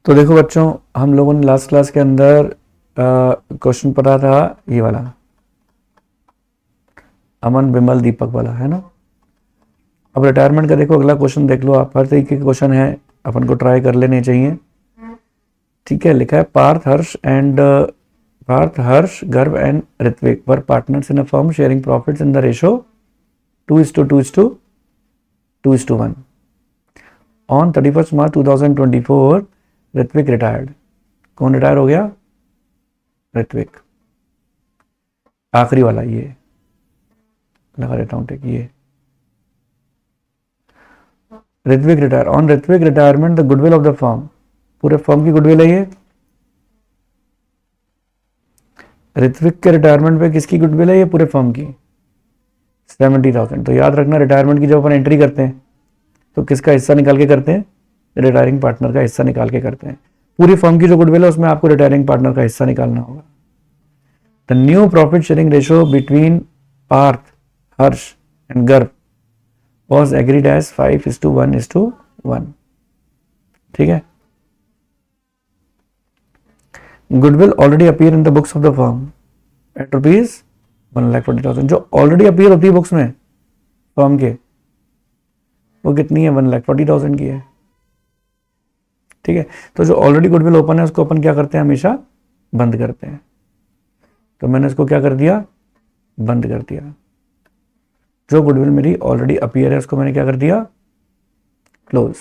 तो देखो बच्चों, हम लोगों ने लास्ट क्लास के अंदर क्वेश्चन पढ़ा था ये वाला, अमन बिमल दीपक वाला, है ना। अब रिटायरमेंट का देखो, अगला क्वेश्चन देख लो आप। हर तरीके के क्वेश्चन है, अपन को ट्राई कर लेने चाहिए। ठीक है, लिखा है Parth, Harsh, Garbh and Ritvik were partners in a firm sharing profits in the ratio 2:2:1। On 31 March 2024 Ritvik retired. कौन रिटायर हो गया? ऋत्विक। आखिरी वाला ये लगा देता हूँ टिक, ये Ritvik retire. On Ritvik retirement the goodwill of the firm, पूरे फर्म की गुडविल है ये। ऋत्विक के रिटायरमेंट पे किसकी गुडविल है? ये पूरे फर्म की 70,000। तो याद रखना, रिटायरमेंट की जब अपन एंट्री करते हैं तो किसका हिस्सा निकाल के करते हैं? रिटायरिंग पार्टनर का हिस्सा निकाल के करते हैं। पूरी फर्म की जो गुडविल है उसमें आपको रिटायरिंग पार्टनर का हिस्सा निकालना होगा। The new profit sharing ratio between Parth, Harsh and Garbh was agreed as 5:1:1। ठीक है। Goodwill already appear in the books of the firm at ₹1,40,000। जो ऑलरेडी अपीयर होती है बुक्स में फर्म के, वो कितनी है? 1,40,000 की है। ठीक है, तो जो ऑलरेडी गुडविल ओपन है उसको अपन क्या करते हैं? हमेशा बंद करते हैं। तो मैंने इसको क्या कर दिया? बंद कर दिया। जो गुडविल मेरी ऑलरेडी अपीयर है उसको मैंने क्या कर दिया? क्लोज।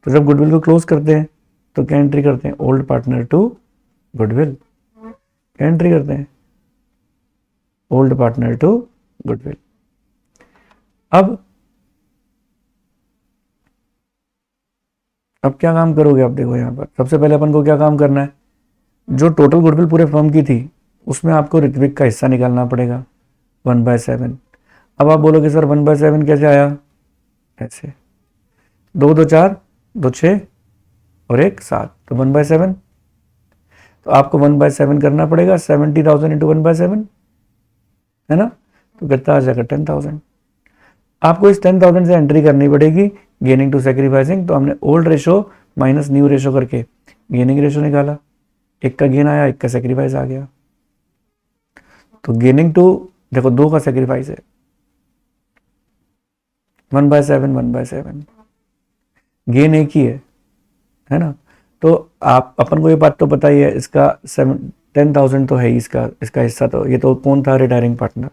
तो जब गुडविल को क्लोज करते हैं तो क्या एंट्री करते हैं? Old partner to goodwill. क्या एंट्री करते हैं? Old partner to goodwill. अब क्या काम करोगे? अब देखो यहां पर सबसे पहले अपन को क्या काम करना है? जो टोटल गुडविल पूरे फर्म की थी उसमें आपको ऋत्विक का हिस्सा निकालना पड़ेगा 1/7। अब आप बोलोगे सर 1/7 कैसे आया? ऐसे 2×2=4, 2×6 और 1×7, तो 1/7। तो आपको 1/7 करना पड़ेगा। 70,000 इंटू 1/7 है ना, तो कितना आ जाएगा? 10,000। आपको इस 10,000 से एंट्री करनी पड़ेगी गेनिंग टू सेक्रीफाइसिंग। तो हमने old ratio minus new ratio करके गेनिंग रेशो निकाला। एक का गेन आया, एक का सेक्रीफाइस आ गया। तो गेनिंग टू, देखो 2 का सेक्रीफाइस है, 1/7 1/7, गेन एक ही है ना। तो आप अपन को ये बात तो पता ही है, इसका 10,000 तो है ही इसका हिस्सा। तो ये तो कौन था? रिटायरिंग पार्टनर,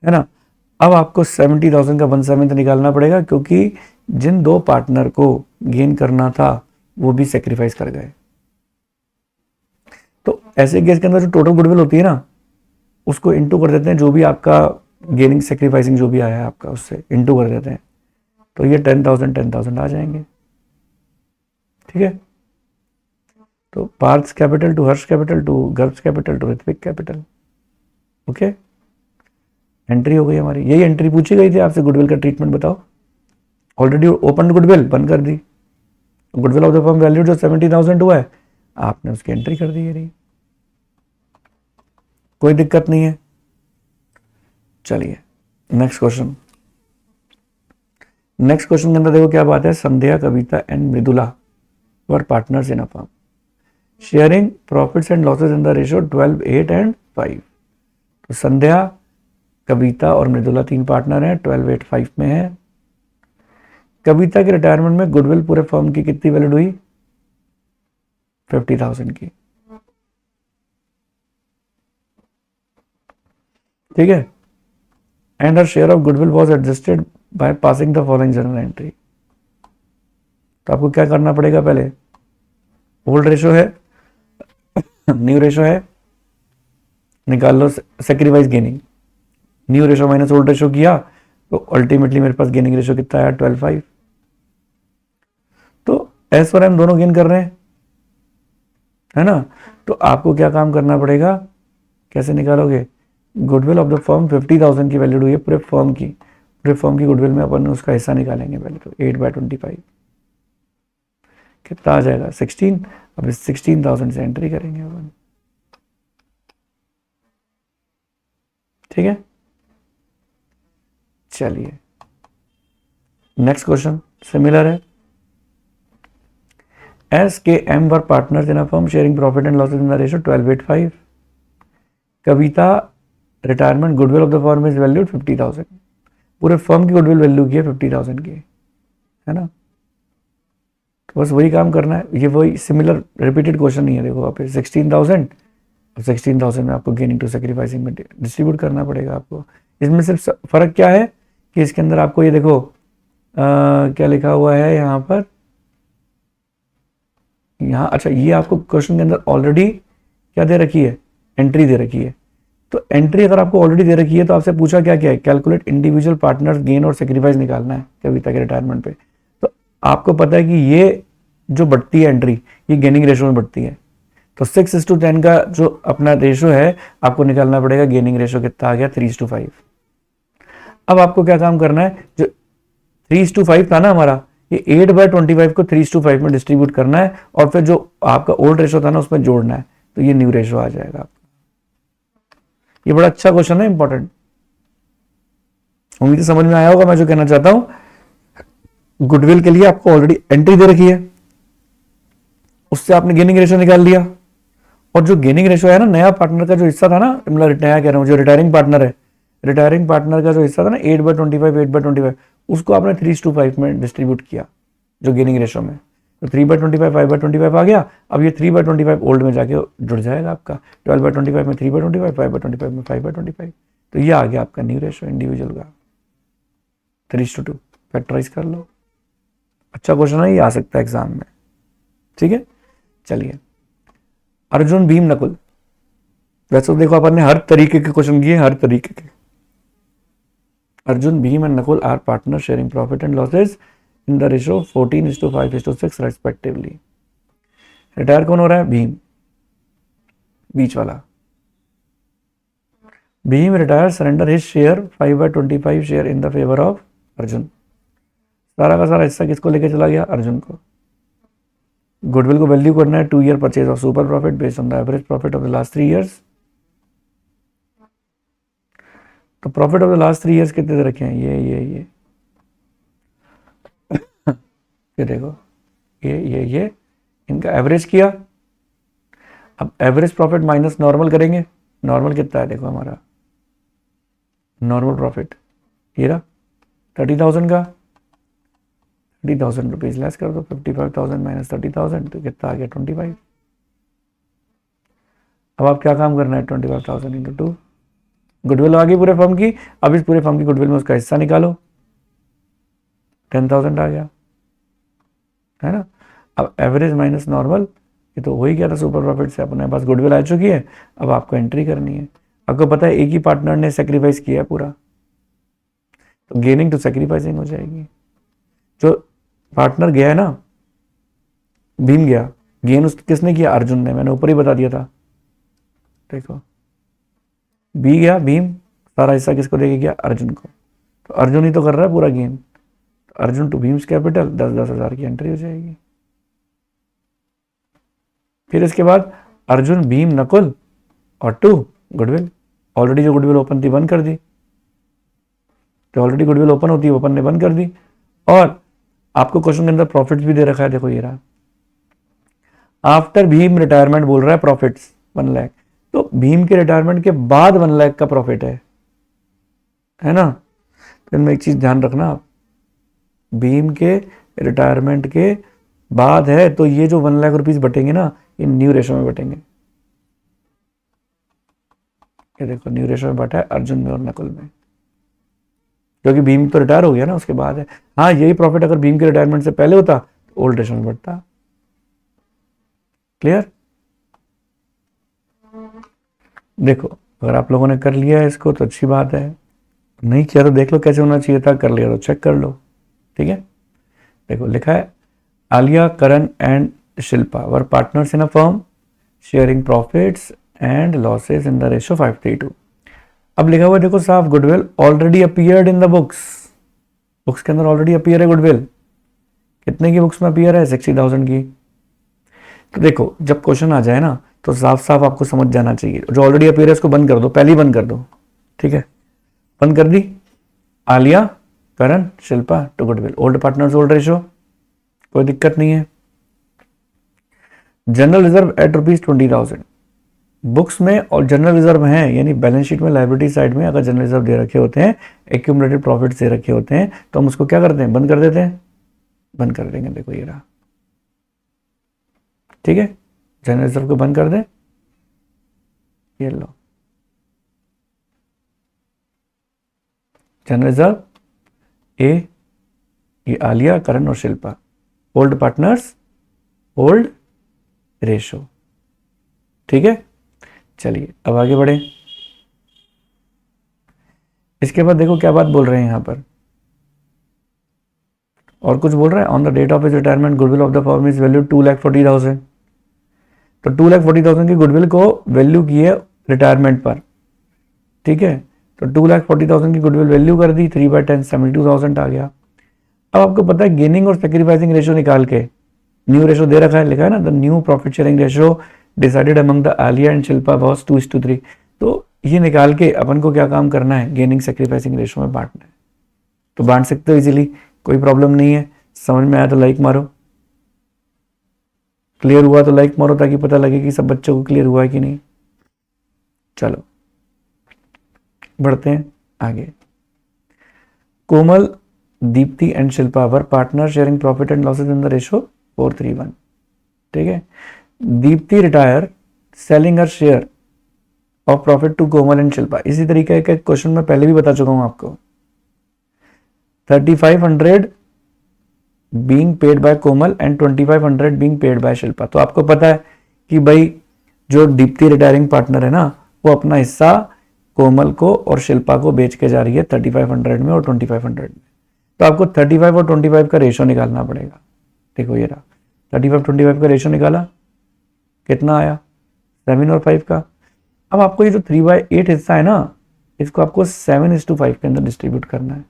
है ना। अब आपको 70,000 का 1/7 निकालना पड़ेगा, क्योंकि जिन दो पार्टनर को गेन करना था वो भी सेक्रीफाइस कर गए। तो ऐसे केस के अंदर जो टोटल गुडविल होती है ना, उसको इंटू कर देते हैं, जो भी आपका गेनिंग सेक्रीफाइसिंग जो भी आया है आपका, उससे इंटू कर देते हैं। तो ये 10,000 आ जाएंगे। ठीक है, तो Parth's capital to Harsh capital to गर्भ्स capital to Ritvik capital. Okay, entry हो गई हमारी। यही एंट्री पूछी गई थी आपसे, गुडविल का ट्रीटमेंट बताओ। ऑलरेडी ओपन गुडविल बंद कर दी, goodwill of the firm value जो 70,000 हुआ है आपने उसकी एंट्री कर दी। रही, कोई दिक्कत नहीं है। चलिए नेक्स्ट क्वेश्चन। नेक्स्ट क्वेश्चन के अंदर देखो क्या बात है। Sandhya, Kavita and Mridula were partners in a firm sharing profits and losses in the ratio 12, 8 and 5। तो संध्या, कविता और मृदुला 3 पार्टनर हैं, 12, 8, 5 में है। कविता के रिटायरमेंट में गुडविल पूरे फर्म की कितनी वैल्यूड हुई? 50,000 की। ठीक है, and her share of goodwill was adjusted by passing the following journal entry. तो आपको क्या करना पड़ेगा? पहले ओल्ड रेशो है, न्यू रेशो है, निकाल लो sacrifice gaining. New ratio minus old ratio किया तो अल्टीमेटली मेरे पास गेनिंग रेशो कितना आया? 12/5। तो एस और एम दोनों गेन कर रहे हैं, है ना। तो आपको क्या काम करना पड़ेगा? कैसे निकालोगे? गुडविल ऑफ द फर्म 50,000 की वैल्यू हुई है पूरे फर्म की। पूरे फर्म की गुडविल में अपन उसका हिस्सा निकालेंगे पहले। तो 8/25 कितना आ जाएगा? 16। अब इस 16,000 से एंट्री करेंगे अपन। ठीक है, चलिए नेक्स्ट क्वेश्चन सिमिलर है। S K M were partners in a firm sharing profit and losses in the ratio 12:8:5। Kavita retirement goodwill of the firm is valued 50,000। पूरे फर्म की गुडविल वैल्यू की है 50,000 की, है ना। तो बस वही काम करना है, ये वही सिमिलर रिपीटेड क्वेश्चन नहीं है। देखो आप 16,000 और 16,000 में आपको गेनिंग टू सेक्रीफाइसिंग में डिस्ट्रीब्यूट करना पड़ेगा आपको। इसमें सिर्फ फर्क क्या है कि इसके अंदर आपको ये देखो क्या लिखा हुआ है यहाँ पर, यहाँ अच्छा ये आपको क्वेश्चन के अंदर ऑलरेडी क्या दे रखी है, एंट्री दे रखी है। तो एंट्री अगर आपको ऑलरेडी दे रखी है तो आपसे पूछा क्या क्या है, कैलकुलेट इंडिविजुअल पार्टनर्स गेन और सेक्रीफाइस निकालना है कविता के रिटायरमेंट पे। तो आपको पता है कि ये जो बढ़ती है एंट्री, ये गेनिंग रेशो में बढ़ती है। तो 6:10 का जो अपना रेशो है आपको निकालना पड़ेगा, गेनिंग रेशो कितना आ गया 3:5। अब आपको क्या काम करना है, जो 3:5 था ना हमारा, ये 8/25 को 3:5 में डिस्ट्रीब्यूट करना है और फिर जो आपका ओल्ड रेशो था ना उसमें जोड़ना है, तो ये न्यू रेशो आ जाएगा आपका। ये बड़ा अच्छा क्वेश्चन है, इंपॉर्टेंट। उम्मीद समझ में आया होगा मैं जो कहना चाहता हूं। गुडविल के लिए आपको ऑलरेडी एंट्री दे रखी है, उससे आपने गेनिंग रेशो निकाल लिया, और जो गेनिंग रेशो है ना, नया पार्टनर का जो हिस्सा था ना, मतलब नया कह रहा हूं, जो रिटायरिंग पार्टनर है, रिटायरिंग पार्टनर का जो हिस्सा था ना 8/25, उसको आपने 3:5 में डिस्ट्रीब्यूट किया जो गेनिंग रेशो में। तो 3/25 5/25 आ गया। अब ये 3/25 ओल्ड में जाके जुड़ जाएगा आपका, 12/25 में 3/25, 5/25 में 5/25। तो ये आ गया आपका न्यू रेशो इंडिविजुअल का 3:2। फैक्टराइज कर लो, अच्छा क्वेश्चन है, ये आ सकता है एग्जाम में। ठीक है, चलिए अर्जुन भीम नकुल। वैसे तो देखो अपन ने हर तरीके के क्वेश्चन किए, हर तरीके के। Arjun Bhim and Nakul are partner sharing profit and losses in the ratio 14:5:6 respectively. Retire कौन हो रहा है, भीम, बीच वाला। Bhim retire surrender his share 5/25 share in the favour of Arjun. सारा का सारा हिस्सा किसको लेके चला गया, अर्जुन को। गुडविल को वैल्यू करना है 2 year purchase of super profit based on the average profit of the last 3 years. तो profit of the last 3 years कितने दे रखे हैं, ये ये देखो, ये इनका एवरेज किया। अब एवरेज प्रॉफिट माइनस नॉर्मल करेंगे। नॉर्मल कितना है, देखो हमारा नॉर्मल प्रॉफिट ये रहा 30,000 का। 30,000 रुपीज लेस कर दो, 55,000 माइनस 30,000 तो कितना आ गया 25। अब आप क्या काम करना है, 25,000 इंटू 2। गुडविल आ गई पूरे फर्म की। अब इस पूरे फर्म की गुडविल में उसका हिस्सा निकालो, 10,000 आ गया, है ना। अब एवरेज माइनस नॉर्मल, ये तो हो ही गया था सुपर प्रॉफिट से, अपने पास गुडविल आ चुकी है। अब आपको एंट्री करनी है। आपको पता है एक ही पार्टनर ने सेक्रीफाइस किया है पूरा, तो गेनिंग टू सेक्रीफाइसिंग हो जाएगी। जो पार्टनर गया है ना, भीम गया, गेन उस किसने किया, अर्जुन ने, मैंने ऊपर ही बता दिया था। देखो बी गया भीम, सारा हिस्सा किसको देके गया, अर्जुन को। तो अर्जुन ही तो कर रहा है पूरा गेन। तो अर्जुन टू भीम्स कैपिटल 10,000 10,000 की एंट्री हो जाएगी। फिर इसके बाद अर्जुन भीम नकुल और 2 गुडविल। ऑलरेडी जो गुडविल ओपन थी बंद कर दी, तो ऑलरेडी गुडविल ओपन होती है ओपन ने बंद कर दी। और आपको क्वेश्चन के अंदर प्रॉफिट्स भी दे रखा है, देखो ये रहा। आफ्टर भीम रिटायरमेंट बोल रहा है प्रॉफिट्स 1 लाख, तो भीम के रिटायरमेंट के बाद 1 लाख का प्रॉफिट है ना। तो इनमें एक चीज ध्यान रखना आप, भीम के रिटायरमेंट के बाद है, तो ये जो 1 लाख रुपीज बटेंगे ना, ये न्यू रेशो में बटेंगे। ये देखो न्यू रेशो में बटा है अर्जुन में और नकुल में, क्योंकि भीम तो रिटायर हो गया ना, उसके बाद है। हाँ यही प्रॉफिट अगर भीम के रिटायरमेंट से पहले होता तो ओल्ड रेशो में बढ़ता। क्लियर। देखो अगर आप लोगों ने कर लिया है इसको तो अच्छी बात है, नहीं किया तो देख लो कैसे होना चाहिए था, कर लिया तो चेक कर लो। ठीक है, देखो लिखा है Alia Karan and Shilpa were partners in a firm sharing profits and losses in the ratio 5:3. अब लिखा हुआ देखो साफ, goodwill already appeared in the books. Books के अंदर ऑलरेडी अपीयर है गुडविल। कितने की बुक्स में अपीयर है, 60,000 की। तो देखो जब क्वेश्चन आ जाए ना तो साफ साफ आपको समझ जाना चाहिए, जो ऑलरेडी अपीयर है उसको बंद कर दो, पहले ही बंद कर दो। ठीक है, बंद कर दी। Alia Karan Shilpa to goodwill, old partners old ratio, कोई दिक्कत नहीं है। जनरल रिजर्व एट ₹20,000 बुक्स में और जनरल रिजर्व हैं, यानी बैलेंस शीट में लायबिलिटी साइड में अगर जनरल रिजर्व दे रखे होते हैं, एक्यूमुलेटेड प्रॉफिट दे रखे होते हैं, तो हम उसको क्या करते हैं, बंद कर देते हैं, बंद कर देंगे। देखो ये रहा, ठीक है, जनरल रिजर्व को बंद कर दें, ये लो जनरल रिजर्व ए, ये आलिया, करण और Shilpa, old partners, old ratio, ठीक है। चलिए अब आगे बढ़े। इसके बाद देखो क्या बात बोल रहे हैं यहां पर, और कुछ बोल रहा है, on the date of his retirement goodwill of the firm is value 2,40,000। तो 2,40,000 की गुडविल को वैल्यू की है रिटायरमेंट पर, ठीक है। तो 2,40,000 की गुडविल वैल्यू कर दी, 3/10 72,000 आ गया। अब आपको पता है गेनिंग और सेक्रीफाइसिंग रेशो निकाल के, न्यू रेशो दे रखा है, लिखा है ना, the new profit sharing ratio decided among the Alia and Shilpa was 2:3। तो ये निकाल के अपन को क्या काम करना है, गेनिंग सेक्रीफाइसिंग रेशो में बांटना है। तो बांट सकते हो इजीली, कोई प्रॉब्लम नहीं है। समझ में आया तो लाइक मारो, क्लियर हुआ तो लाइक मारो ताकि पता लगे कि सब बच्चों को क्लियर हुआ है कि नहीं। चलो बढ़ते हैं आगे। Komal, Deepti and Shilpa were partner sharing profit and losses in the ratio 4:3:1, ठीक है। Deepti retire selling her share of profit to Komal and Shilpa. इसी तरीके का क्वेश्चन मैं पहले भी बता चुका हूं आपको। 3,500 being paid by Komal and 2,500 being paid by Shilpa. तो आपको पता है कि भाई जो दीप्ति रिटायरिंग पार्टनर है ना, वो अपना हिस्सा कोमल को और शिल्पा को बेच के जा रही है 3,500 में और 2,500 में। तो आपको 35 और 25 का रेशो निकालना पड़ेगा। देखो ये रहा, 35-25 का रेशो निकाला, कितना आया, 7 और 5 का। अब आपको ये जो 3/8 हिस्सा है ना, इसको आपको 7:5 के अंदर डिस्ट्रीब्यूट करना है।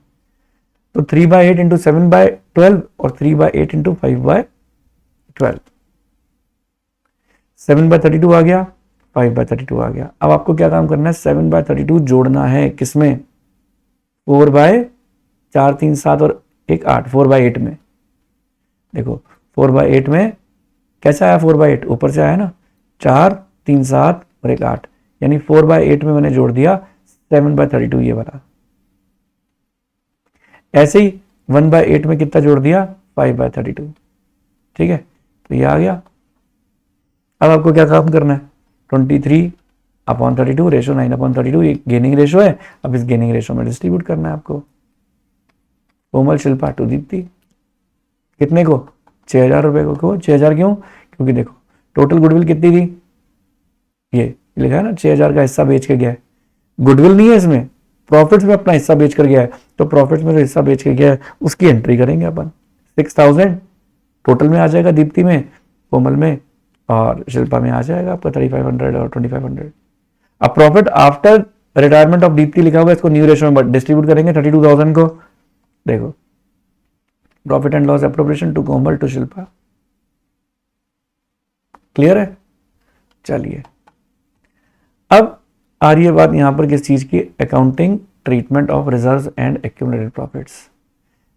तो 3/8 इंटू 7/12 और 3/8 इंटू 5/12, 7/32 आ गया, 5/32 आ गया। अब आपको क्या काम करना है, 7/32 जोड़ना है किसमें, 4/4 3 7 और 1 8, 4/8 में। देखो 4/8 में कैसा आया, 4/8 ऊपर से आया ना, 4 3 7 और 1 8, यानी 4/8 में मैंने जोड़ दिया 7/32 ये वाला। ऐसे ही 1/8 में कितना जोड़ दिया, 5/32, ठीक है। तो ये आ गया। अब आपको क्या काम करना है, 23/32 रेशो 9/32, ये गेनिंग रेशो है। अब इस गेनिंग रेशो में डिस्ट्रीब्यूट करना है आपको, कोमल शिल्पा टू दीप्ति, कितने को, 6,000 रुपए को। 6,000 क्यों, क्योंकि देखो टोटल गुडविल कितनी थी, ये लिखा है ना, 6,000 का हिस्सा बेच के गया है। गुडविल नहीं है इसमें, प्रॉफिट्स में अपना हिस्सा बेच कर गया है। तो प्रॉफिट्स में जो हिस्सा बेच के गया है उसकी एंट्री करेंगे अपन। 6,000 टोटल में आ जाएगा, दीप्ति में, कोमल में और शिल्पा में आ जाएगा आपका 3,500 और 2,500। अब profit after retirement of Deepti लिखा होगा, इसको न्यू रेशो में डिस्ट्रीब्यूट करेंगे 32,000 को। देखो profit and loss appropriation to Komal to Shilpa, clear है। चलिए अब आ रही है बात यहां पर किस चीज की, accounting treatment of reserves and accumulated profits.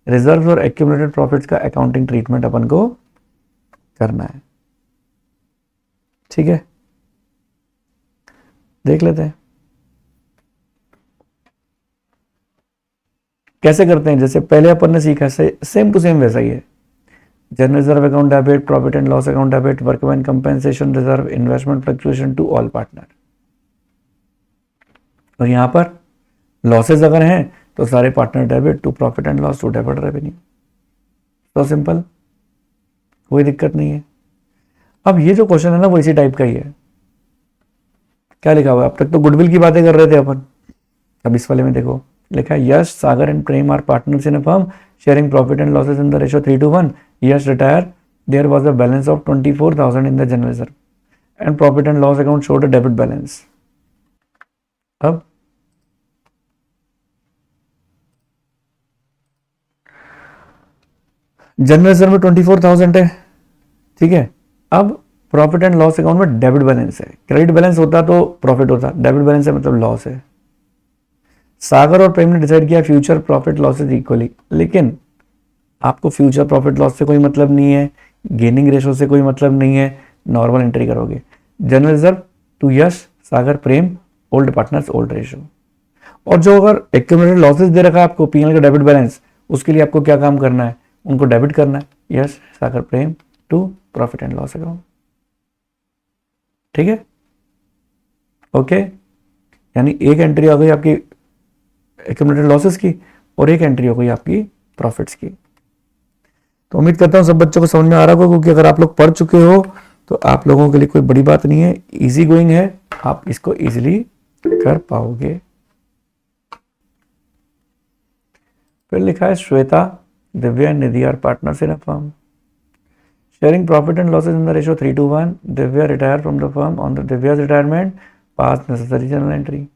Reserves और एक्यूमुलेटेड प्रॉफिट्स का अकाउंटिंग ट्रीटमेंट अपन को करना है, ठीक है। देख लेते हैं कैसे करते हैं। जैसे पहले अपन ने सीखा सेम टू सेम वैसा ही है। General reserve account debit, profit and loss account debit, workman compensation reserve, investment fluctuation to all partner. और यहां पर लॉसेज अगर हैं तो सारे partner debit to profit and loss to debit revenue. तो सिंपल, कोई दिक्कत नहीं है। अब ये जो क्वेश्चन है ना वो इसी टाइप का ही है। क्या लिखा हुआ है, अब तक तो गुडविल की बातें कर रहे थे अपन, अब इस वाले में देखो लिखा है, Yash, Sagar and Prem are partners in a firm sharing profit and losses in the ratio 3:1। Yash retire, there was a balance of 24,000 in the general reserve and profit and loss account showed a debit balance. अब general reserve में 24,000 है, ठीक है। अब profit and loss account में debit balance है, credit balance होता तो प्रॉफिट होता, डेबिट बैलेंस है मतलब लॉस है। सागर और प्रेम ने डिसाइड किया फ्यूचर प्रॉफिट लॉसेज इक्वली, लेकिन आपको फ्यूचर प्रॉफिट लॉस से कोई मतलब नहीं है, गेनिंग रेशो से कोई मतलब नहीं है, नॉर्मल एंट्री करोगे। General reserve to Yash Sagar Prem old partners old ratio. और जो अगर एक्यूमुलेटेड लॉसेस दे रखा है आपको पीएनएल का डेबिट बैलेंस, उसके लिए आपको क्या काम करना है, उनको डेबिट करना है, Yash Sagar Prem to profit and loss account. ठीक है, ओके। यानी एक एंट्री हो गई आपकी एक्यूमुलेटेड लॉसेस की और एक एंट्री हो गई आपकी प्रॉफिट्स की। तो उम्मीद करता हूं सब बच्चों को समझ में आ रहा होगा, क्योंकि अगर आप लोग पढ़ चुके हो तो आप लोगों के लिए कोई बड़ी बात नहीं है, इजी गोइंग है, आप इसको इजीली कर पाओगे। फिर लिखा है Shweta Divya and Nidhi are partners in a firm sharing profit and losses in the ratio 3:1। Divya retire from the firm on the Divya's retirement pass necessary general entry.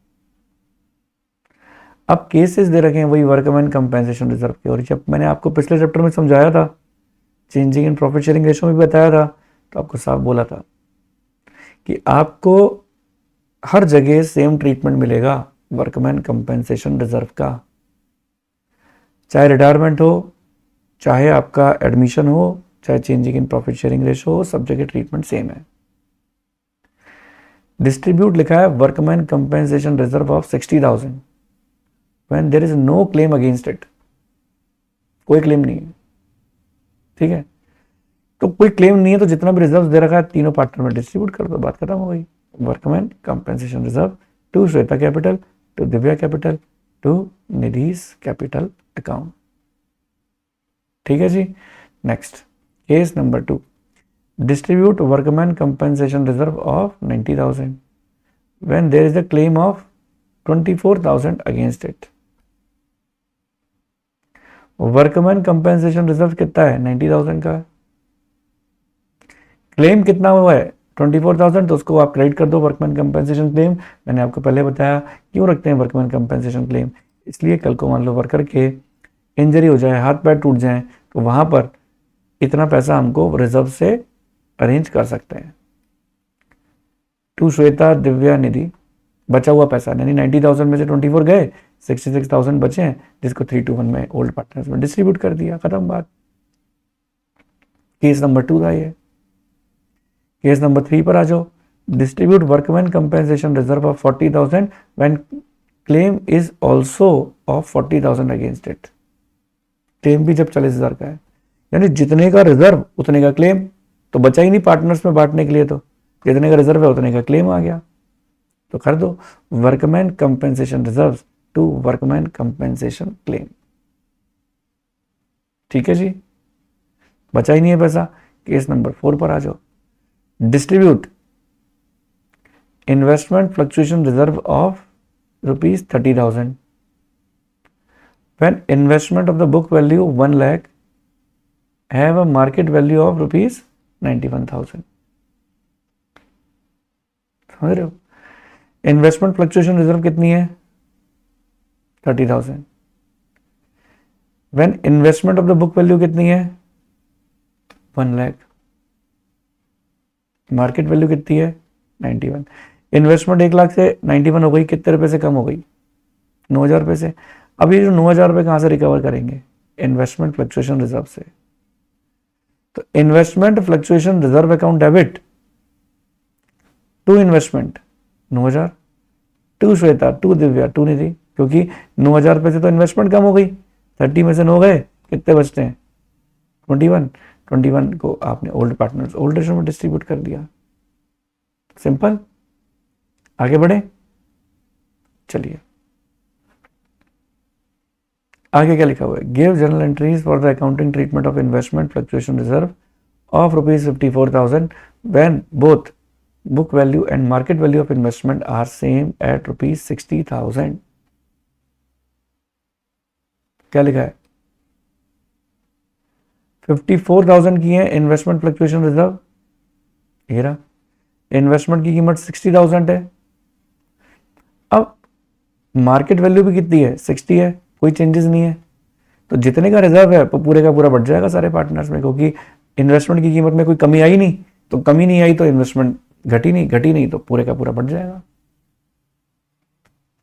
अब केसेस दे रखे हैं वही वर्कमैन कंपेंसेशन रिजर्व के, और जब मैंने आपको पिछले चैप्टर में समझाया था, changing in profit sharing ratio में भी बताया था, तो आपको साफ बोला था कि आपको हर जगह सेम ट्रीटमेंट मिलेगा वर्कमैन कंपेंसेशन रिजर्व का, चाहे रिटायरमेंट हो, चाहे आपका एडमिशन हो, चाहे changing in profit sharing ratio हो, सब जगह ट्रीटमेंट सेम है। डिस्ट्रीब्यूट लिखा है workman compensation reserve of 60,000 when there is no claim against it. कोई क्लेम नहीं है, ठीक है, तो कोई क्लेम नहीं है तो जितना भी रिजर्व दे रखा है तीनों पार्टनर में डिस्ट्रीब्यूट कर दो, बात खत्म हो गई। Workman compensation reserve to Shweta capital to Divya capital to Nidhi's capital account. ठीक है जी। Next case number 2, distribute workman compensation reserve of 90,000 when there is a claim of 24,000 against it. Workman compensation reserve कितना है, 90,000 का। क्लेम कितना हुआ है, 24,000, तो उसको आप क्रेडिट कर दो वर्कमैन कंपेंसेशन क्लेम। मैंने आपको पहले बताया क्यों रखते हैं वर्कमैन कंपेंसेशन क्लेम, इसलिए कल को मान लो वर्कर के इंजरी हो जाए, हाथ पैर टूट जाए, तो वहां पर इतना पैसा हमको रिजर्व से अरेंज कर सकते हैं। टू श्वेता दिव्या निधि बचा हुआ पैसा, यानी 90,000 में से 24 गए, 66,000 बचे हैं, जिसको 3:1 में ओल्ड पार्टनर्स में डिस्ट्रीब्यूट कर दिया, खत्म बात। केस नंबर 2 था ये। केस नंबर 3 पर आ जाओ। Distribute workman compensation reserve of 40,000 when claim is also of 40,000 against it. Claim भी जब 40,000 का है, यानी जितने का रिजर्व उतने का क्लेम, तो बचा ही नहीं पार्टनर्स में बांटने के लिए, तो जितने का रिजर्व है उतने का क्लेम आ गया, तो कर दो workman compensation reserve to workman compensation claim. ठीक है जी, बचा ही नहीं है पैसा। केस नंबर 4 पर आ जाओ। Distribute investment fluctuation reserve of ₹30,000 when investment of the book value 1 lakh have a market value of ₹91,000। समझ रहे हो, इन्वेस्टमेंट फ्लक्चुएशन रिजर्व कितनी है, 30,000। When investment of the book value कितनी है, 1 लाख। मार्केट वैल्यू कितनी है, 91। इन्वेस्टमेंट 1 लाख से 91 हो गई, कितने रुपए से कम हो गई, 9,000 रुपए से। अब ये जो 9,000 रुपए कहां से रिकवर करेंगे, इन्वेस्टमेंट फ्लक्चुएशन रिजर्व से। तो investment fluctuation reserve account debit to investment 9,000, to Shweta, to Divya, to Nidhi, क्योंकि 9,000 रुपए से तो इन्वेस्टमेंट कम हो गई, 30 में से 9 गए, कितने बचते हैं, 21 को आपने ओल्ड पार्टनर्स ओल्ड रेशो में डिस्ट्रीब्यूट कर दिया। सिंपल, आगे बढ़े, चलिए आगे क्या लिखा हुआ है। Give journal entries for the accounting treatment of investment fluctuation reserve of ₹54,000 when both book value and market value of investment are same at ₹60,000। क्या लिखा है, 54,000 की है इन्वेस्टमेंट फ्लक्चुएशन रिजर्व, ये रहा, इन्वेस्टमेंट की कीमत 60,000 है। अब मार्केट वैल्यू भी कितनी है, 60 है, कोई चेंजेस नहीं है, तो जितने का रिजर्व है वो पूरे का पूरा बढ़ जाएगा सारे पार्टनर्स में, क्योंकि इन्वेस्टमेंट की कीमत में कोई कमी आई नहीं, तो कमी नहीं आई तो इन्वेस्टमेंट घटी नहीं तो पूरे का पूरा बढ़ जाएगा।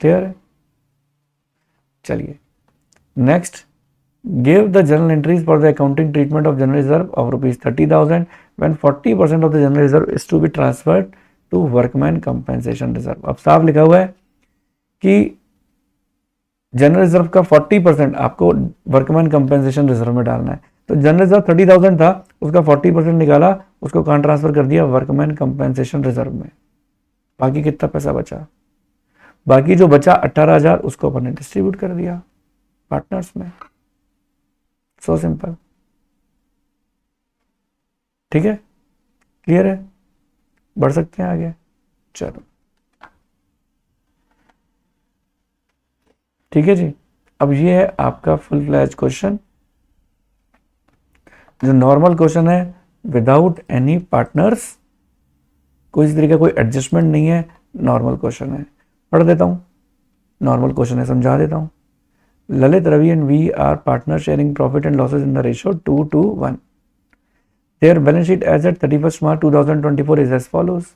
क्लियर है, चलिए next Give the journal entries for the accounting treatment of general reserve of rupees 30,000 when 40% of the general reserve is to be transferred to workman compensation reserve. अब साफ लिखा हुआ है कि जनरल रिजर्व का 40% आपको वर्कमैन कंपेंसेशन रिजर्व में डालना है। तो जनरल रिजर्व 30,000 था, उसका 40% निकाला, उसको कहाँ ट्रांसफर कर दिया? वर्कमैन कंपेंसेशन रिजर्व में। बाकी कितना पैसा बचा? बाकी जो बचा 18,000 उसको अपन ने डिस्ट्रीब्यूट कर दिया पार्टनर्स में। So simple. ठीक है, क्लियर है? बढ़ सकते हैं आगे। चलो ठीक है जी। अब ये है आपका फुल फ्लैज क्वेश्चन, जो नॉर्मल क्वेश्चन है विदाउट एनी पार्टनर्स, कोई इस तरीके का कोई एडजस्टमेंट नहीं है, नॉर्मल क्वेश्चन है। पढ़ देता हूँ, नॉर्मल क्वेश्चन है, समझा देता हूँ। Lalit, Ravi and V are partner sharing profit and losses in the ratio 2:1. Their balance sheet as at 31st March 2024 is as follows.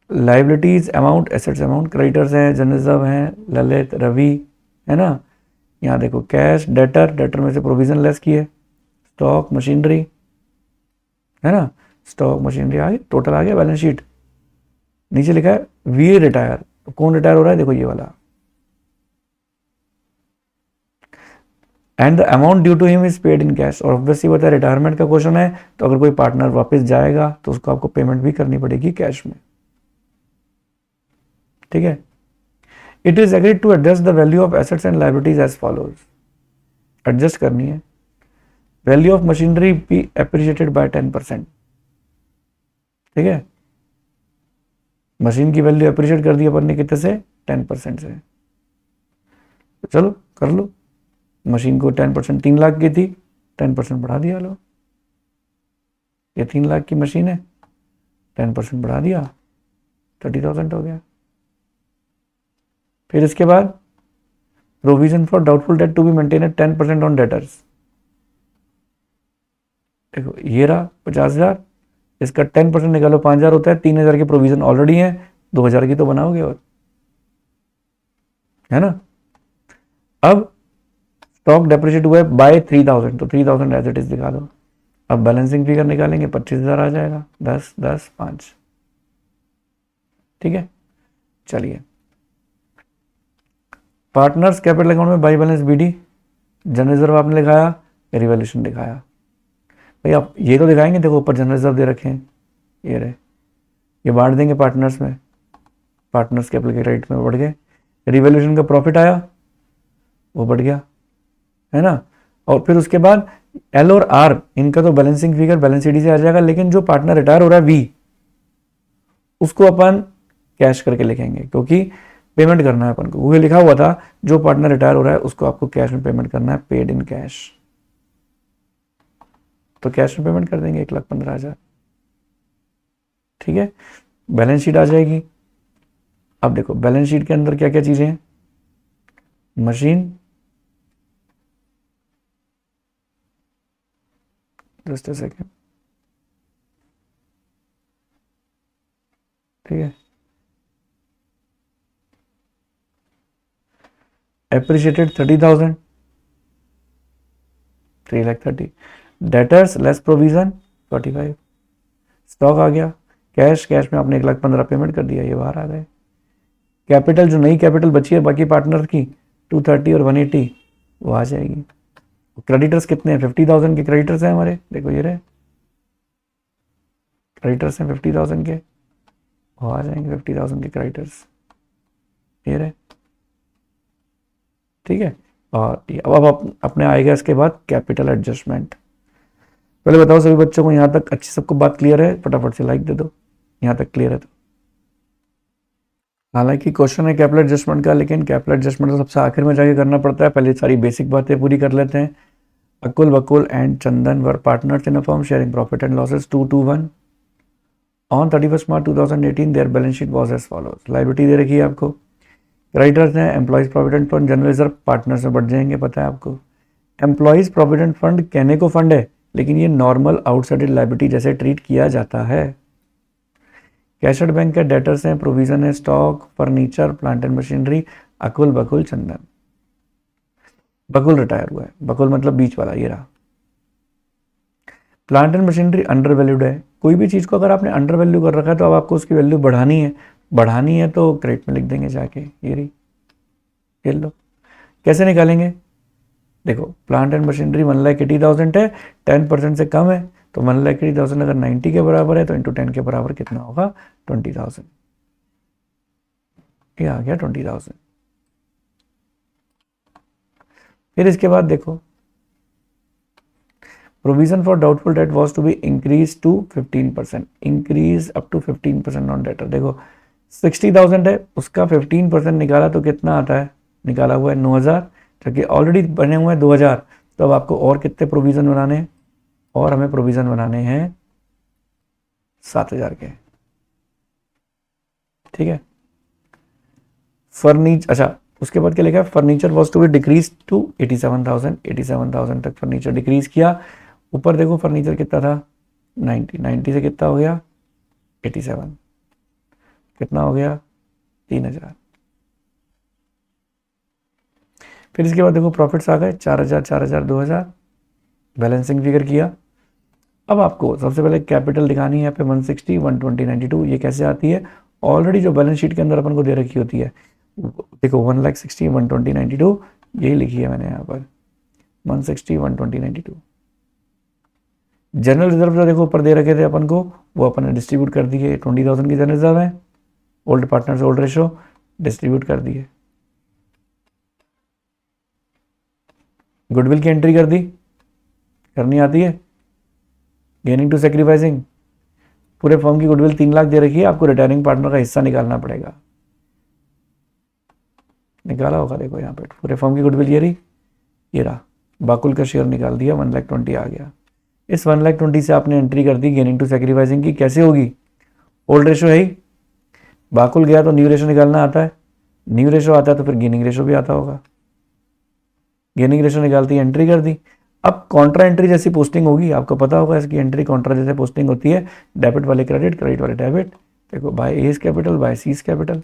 Liabilities amount, assets amount, creditors हैं, जनरल रिजर्व हैं, ललित, रवि, है ना। यहाँ देखो कैश, डेटर, डेटर में से provision less किए, stock, machinery, है ना, स्टॉक मशीनरी आ गया, टोटल आ गया बैलेंस शीट। नीचे लिखा है वी रिटायर, तो कौन रिटायर हो रहा है? देखो ये वाला। And the amount due to him is paid in cash. और ऑब्वियसली बता रिटायरमेंट का क्वेश्चन है, तो अगर कोई पार्टनर वापस जाएगा तो उसको आपको पेमेंट भी करनी पड़ेगी कैश में। ठीक है। It is agreed to adjust the value of assets and liabilities as follows. Adjust करनी है। Value of machinery be appreciated by 10%। ठीक है, मशीन की वैल्यू एप्रिशिएट कर दी अपन ने कितने से? 10% से। तो चलो कर लो। मशीन को 10%, 3 लाख की थी, 10% बढ़ा दिया। लो, ये 3 लाख की मशीन है, 10% बढ़ा दिया, 30,000 हो गया। फिर इसके बाद provision for doubtful debt to be maintain at 10% on debtors. देखो ये रहा 50,000, इसका 10% निकालो 5,000 होता है, 3,000 की प्रोविजन ऑलरेडी है, 2,000 की तो बनाओगे और, है ना। अब स्टॉक डेप्रिशिएट हुआ है बाय 3,000, तो 3,000 एज इट इज दिखा दो। अब बैलेंसिंग फिगर निकालेंगे, 25,000 आ जाएगा, 10, 10, 5। ठीक है, चलिए। पार्टनर्स कैपिटल अकाउंट में by balance BD, general reserve आपने लिखाया, रिवैल्यूएशन दिखाया। भाई आप ये तो दिखाएंगे, देखो ऊपर जनरल रिजर्व दे रखे हैं, ये रहे, ये बांट देंगे पार्टनर्स में, पार्टनर्स कैपिटल के क्रेडिट में बढ़ गए। रिवैल्यूएशन का प्रॉफिट आया, वो बढ़ गया, है ना। और फिर उसके बाद एल और आर, इनका तो बैलेंसिंग फिगर बैलेंस शीट से आ जाएगा, लेकिन जो पार्टनर रिटायर हो रहा है वी, उसको अपन कैश करके लिखेंगे, क्योंकि पेमेंट करना है अपन को। वो लिखा हुआ था जो पार्टनर रिटायर हो रहा है उसको आपको कैश में पेमेंट करना है, पेड इन कैश। तो कैश में पेमेंट कर देंगे 1,15,000। ठीक है, बैलेंस शीट आ जाएगी। अब देखो बैलेंस शीट के अंदर क्या क्या चीजें हैं? मशीन, जस्ट अ सेकेंड, ठीक है, appreciated 30,000, 3,30,000, debtors less provision 45, stock आ गया, कैश, कैश में आपने 1,15,000 पेमेंट कर दिया, ये बाहर आ गए। कैपिटल, जो नई कैपिटल बची है बाकी पार्टनर की 230 और 180, वो आ जाएगी। क्रेडिटर्स कितने हैं? 50,000 के क्रेडिटर्स हैं हमारे, देखो ये रहे क्रेडिटर्स हैं 50,000 के, वो आ जाएंगे 50,000 के क्रेडिटर्स, ये रहे। ठीक है, और अब अपने आएगा इसके बाद कैपिटल एडजस्टमेंट। पहले बताओ सभी बच्चों को यहाँ तक अच्छी सबको बात क्लियर है? फटाफट से लाइक दे दो, यहाँ तक क्लियर है तो। हालांकि क्वेश्चन है कैपिटल एडजस्टमेंट का, लेकिन कैपिटल एडजस्टमेंट तो सबसे आखिर में जाके करना पड़ता है, पहले सारी बेसिक बातें पूरी कर लेते हैं। Akul, Bakul and Chandan were partners in a firm sharing profit and losses 2:1 on 31st March 2018। There balance sheet was as follows. Liability दे रखी है आपको, क्रेडिटर्स हैं employees provident fund, general reserve, partners में बढ़ जाएंगे, पता है आपको। एम्प्लॉइज प्रोविडेंट फंड कहने को फंड है, लेकिन ये नॉर्मल आउटसाइडेड लायबिलिटी जैसे ट्रीट किया जाता है। कैशड बैंक के डेटर्स हैं, प्रोविजन है, stock, furniture, plant and machinery, Akul, Bakul, Chandan. Bakul retire हुआ है, बकुल मतलब बीच वाला, ये रहा। Plant and machinery under valued है। कोई भी चीज़ को अगर आपने अंडर वैल्यू कर रखा है तो अब आपको उसकी वैल्यू बढ़ानी है तो क्रेडिट में लिख देंगे जाके, ये रही, ये लो। कैसे निकालेंगे? देखो प्लांट एंड मशीनरी 1,80,000 है, 10% से कम है, तो 1,80,000 अगर 90 के बराबर है तो इंटू 10 के बराबर कितना होगा? 20,000। ये आ गया 20,000। फिर इसके बाद देखो, provision for doubtful debt was to be increase to 15%, increase up to 15% on debtor. देखो 60,000 है, उसका 15% निकाला तो कितना आता है? निकाला हुआ है 9,000, जबकि ऑलरेडी बने हुए हैं 2,000। तो अब आपको और कितने प्रोविजन बनाने हैं? और हमें प्रोविजन बनाने हैं 7,000 के, ठीक है। फर्नीचर, अच्छा उसके बाद क्या लिखा है? Furniture was to be decrease to 87,000, 87,000 तक फर्नीचर डिक्रीज किया। ऊपर देखो फर्नीचर कितना था? 90 से कितना हो गया? 87, कितना हो गया? 3,000। फिर इसके बाद देखो प्रॉफिट्स आ गए 4,000, 4,000, 2,000, बैलेंसिंग फिगर किया। अब आपको सबसे पहले कैपिटल दिखानी है यहाँ पे 160, 120, 92। ये कैसे आती है? ऑलरेडी जो बैलेंस शीट के अंदर अपन को दे रखी होती है, देखो 1,60, 120, 92, यही लिखी है मैंने यहाँ पर, 160, 120, 92। जनरल रिजर्व जो देखो ऊपर दे रखे थे अपन को, वो अपन ने डिस्ट्रीब्यूट कर दिए। 20,000 की जनरल रिजर्व है, old partners old ratio distribute कर दिए। गुडविल की एंट्री कर दी, करनी आती है। गेनिंग टू सेक्रीफाइसिंग, पूरे फर्म की गुडविल 3 लाख दे रखी है, आपको रिटायरिंग पार्टनर का हिस्सा निकालना पड़ेगा। निकाला होगा देखो यहाँ पे, पूरे फर्म की गुडविल ये रही, ये रहा। बाकुल का शेयर निकाल दिया, 1,20,000 आ गया। इस 1,20,000 से आपने एंट्री कर दी गेनिंग टू सेक्रीफाइसिंग की। कैसे होगी? ओल्ड रेशो है ही, बाकुल गया तो न्यू रेशो निकालना आता है, न्यू रेशो आता है तो फिर गेनिंग रेशो भी आता होगा। गेनिंग रेशो निकालती है, एंट्री कर दी। अब कॉन्ट्रा एंट्री जैसी पोस्टिंग होगी, आपको पता होगा इसकी एंट्री कॉन्ट्रा जैसे पोस्टिंग होती है, डेबिट वाले क्रेडिट, क्रेडिट वाले डेबिट। देखो बाय ए कैपिटल, बाय सी कैपिटल,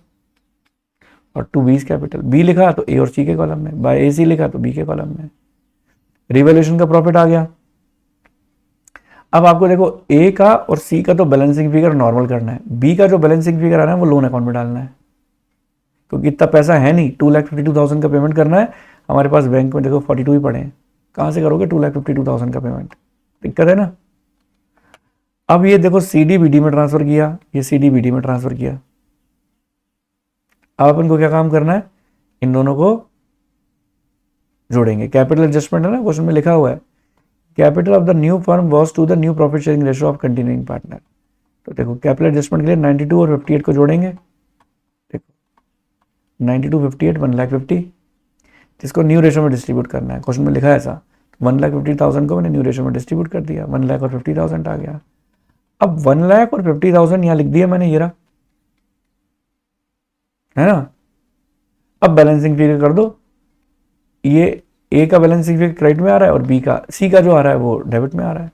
और टू बी कैपिटल। बी लिखा तो ए और सी के कॉलम में, बाय ए सी लिखा तो बी के कॉलम में। रिवैल्यूएशन का प्रॉफिट आ गया। अब आपको देखो ए का और सी का तो बैलेंसिंग फिगर नॉर्मल करना है, बी का जो बैलेंसिंग फिगर आ रहा है वो लोन अकाउंट में डालना है, क्योंकि इतना पैसा है नहीं। 2,52,000 का पेमेंट करना है हमारे पास, बैंक में देखो 42 ही पड़े हैं, कहाँ से करोगे 2,52,000 का पेमेंट? दिक्कत है ना। अब ये देखो CDBD में ट्रांसफर किया, ये CDBD में ट्रांसफर किया। अब अपन को क्या काम करना है? इन दोनों को जोड़ेंगे। कैपिटल एडजस्टमेंट है ना, क्वेश्चन में लिखा हुआ है, capital of the new firm was to the new profit sharing ratio of continuing partner. तो देखो कैपिटल एडजस्टमेंट के लिए 92 और 58 को जोड़ेंगे। देखो 92, 58, 1,50,000, जिसको न्यू रेशो में डिस्ट्रीब्यूट करना है, क्वेश्चन में लिखा है ऐसा। 1,50,000 को मैंने न्यू रेशो में डिस्ट्रीब्यूट कर दिया, 1,50,000 आ गया। अब 1,50,000 यहाँ लिख दिया मैंने, ये रहा, है ना। अब बैलेंसिंग फिगर कर दो, ये ए का बैलेंसिंग फिगर क्रेडिट में आ रहा है और बी का, सी का जो आ रहा है वो डेबिट में आ रहा है।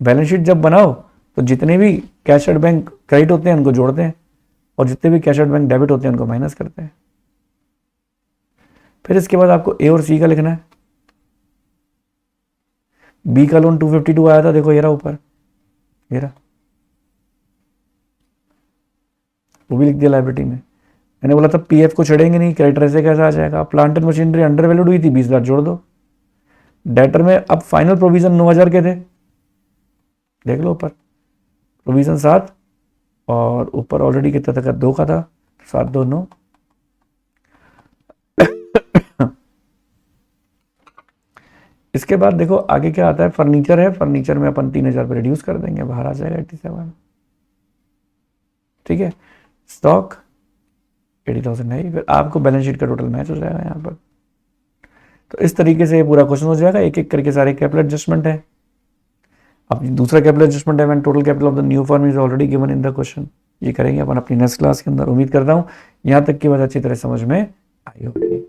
बैलेंस शीट जब बनाओ तो जितने भी कैश एट बैंक क्रेडिट होते हैं उनको जोड़ते हैं, और जितने भी कैश एट बैंक डेबिट होते हैं उनको माइनस करते हैं। फिर इसके बाद आपको ए और सी का लिखना है। बी का लोन 252 आया था, देखो ये रहा ऊपर, ये रहा, वो भी लिख दिया लाइबिलिटी में। मैंने बोला था पीएफ को छेड़ेंगे नहीं, क्रेडिटर ऐसे कैसे आ जाएगा? Plant and machinery under valued हुई थी, 20,000 जोड़ दो। डेटर में अब फाइनल प्रोविजन 9,000 के थे, देख लो ऊपर प्रोविजन 7, और ऊपर ऑलरेडी कितना था? 2 का था, 7, 2, 9। इसके बाद देखो आगे क्या आता है, फर्नीचर है, फर्नीचर में अपन 3,000 पे रिड्यूस कर देंगे, बाहर आ जाएगा 87, ठीक है। स्टॉक 80,000 है, फिर आपको बैलेंस शीट का टोटल मैच हो जाएगा यहाँ पर। तो इस तरीके से ये पूरा क्वेश्चन हो जाएगा, एक एक करके सारे कैपिटल एडजस्टमेंट है। अब दूसरा कैपिटल एडजस्टमेंट है, when total capital of the new firm is already given in the question. ये करेंगे अपन अपनी नेक्स्ट क्लास के अंदर। उम्मीद करता हूँ यहाँ तक की बात अच्छी तरह समझ में आई होगी।